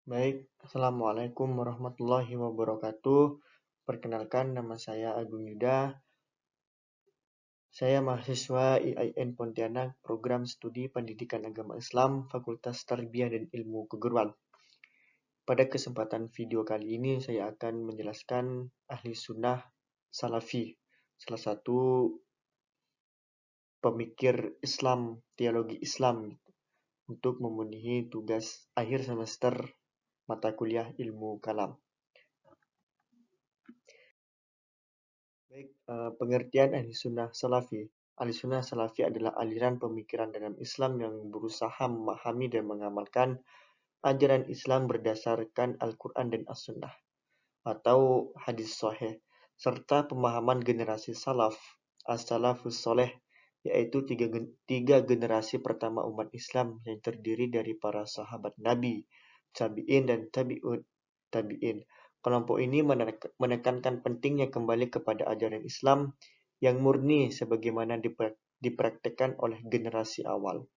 Baik, Assalamualaikum warahmatullahi wabarakatuh. Perkenalkan, nama saya Agung Yuda. Saya mahasiswa IAIN Pontianak, Program Studi Pendidikan Agama Islam, Fakultas Tarbiyah dan Ilmu Keguruan. Pada kesempatan video kali ini, saya akan menjelaskan Ahli Sunnah Salafi, salah satu pemikir Islam, teologi Islam, untuk memenuhi tugas akhir semester mata kuliah Ilmu Kalam. Baik, pengertian Ahli Sunnah Salafi. Ahli Sunnah Salafi adalah aliran pemikiran dalam Islam yang berusaha memahami dan mengamalkan ajaran Islam berdasarkan Al-Quran dan As-Sunnah atau hadis sahih, serta pemahaman generasi salaf, as-salafus soleh, yaitu tiga generasi pertama umat Islam yang terdiri dari para sahabat Nabi, tabi'in dan tabi'ut tabi'in. Kelompok ini menekankan pentingnya kembali kepada ajaran Islam yang murni sebagaimana dipraktikkan oleh generasi awal.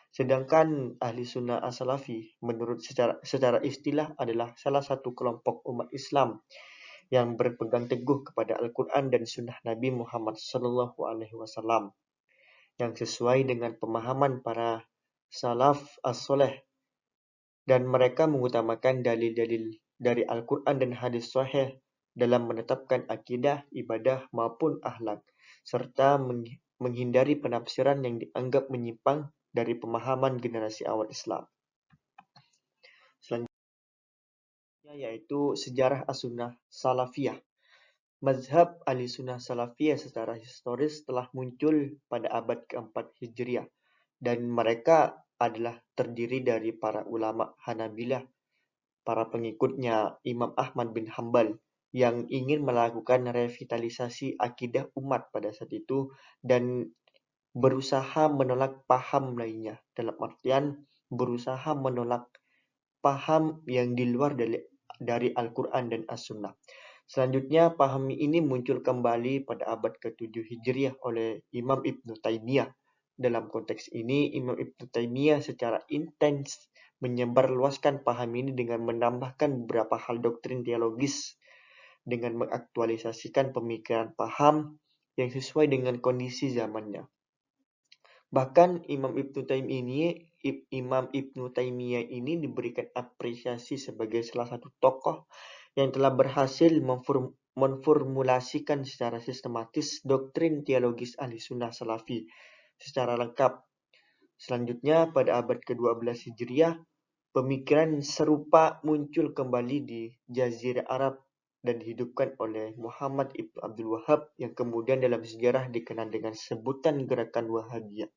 Sedangkan Ahli Sunnah As-Salafi menurut secara istilah adalah salah satu kelompok umat Islam yang berpegang teguh kepada Al-Quran dan Sunnah Nabi Muhammad SAW yang sesuai dengan pemahaman para salaf as-soleh, dan mereka mengutamakan dalil-dalil dari Al-Quran dan hadis sahih dalam menetapkan akidah, ibadah, maupun akhlak, serta menghindari penafsiran yang dianggap menyimpang dari pemahaman generasi awal Islam. Selanjutnya yaitu sejarah As-Sunnah Salafiyah. Mazhab Ahlussunnah Salafiyah secara historis telah muncul pada abad keempat Hijriah, dan mereka adalah terdiri dari para ulama Hanabilah, para pengikutnya Imam Ahmad bin Hambal, yang ingin melakukan revitalisasi akidah umat pada saat itu dan berusaha menolak paham lainnya, dalam artian berusaha menolak paham yang di luar dari Al-Quran dan As-Sunnah. Selanjutnya, paham ini muncul kembali pada abad ke-7 Hijriah oleh Imam Ibnu Taimiyah. Dalam konteks ini, Imam Ibnu Taimiyah secara intens menyebarluaskan paham ini dengan menambahkan beberapa hal doktrin teologis dengan mengaktualisasikan pemikiran paham yang sesuai dengan kondisi zamannya. Bahkan Imam Ibnu Taimiyah ini diberikan apresiasi sebagai salah satu tokoh yang telah berhasil memformulasikan secara sistematis doktrin teologis Ahli Sunnah Salafi secara lengkap. Selanjutnya, pada abad ke-12 Hijriah, pemikiran serupa muncul kembali di Jazirah Arab dan dihidupkan oleh Muhammad Ibnu Abdul Wahab yang kemudian dalam sejarah dikenal dengan sebutan gerakan Wahabiyah.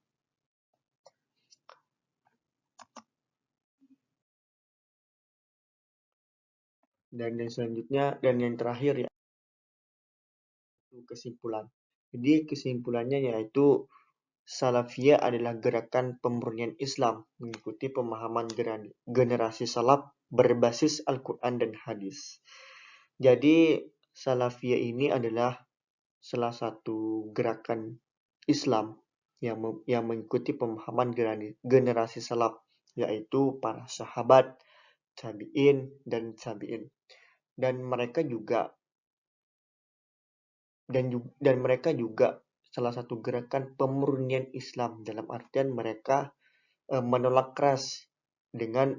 Dan yang selanjutnya dan yang terakhir yaitu kesimpulan. Jadi kesimpulannya yaitu Salafiyah adalah gerakan pemurnian Islam mengikuti pemahaman generasi salaf berbasis Al-Quran dan hadis. Jadi Salafiyah ini adalah salah satu gerakan Islam yang mengikuti pemahaman generasi salaf, yaitu para sahabat, tabi'in, dan tabi'in. Dan mereka juga salah satu gerakan pemurnian Islam, dalam artian mereka menolak keras dengan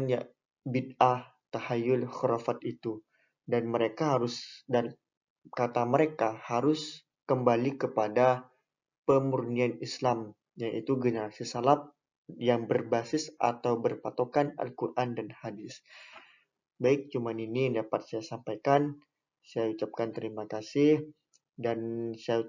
ya bid'ah, tahayul, khurafat itu, dan kata mereka harus kembali kepada pemurnian Islam, yaitu generasi salaf yang berbasis atau berpatokan Al-Quran dan hadis. Baik, cuman ini yang dapat saya sampaikan. Saya ucapkan terima kasih dan saya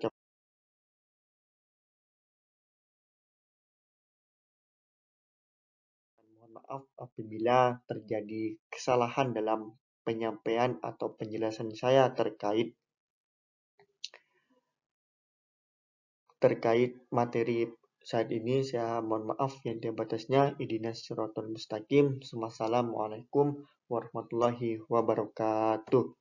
mohon maaf apabila terjadi kesalahan dalam penyampaian atau penjelasan saya terkait materi saat ini. Saya mohon maaf yang tiada batasnya. Ihdinas siratal mustaqim. Wassalamualaikum warahmatullahi wabarakatuh.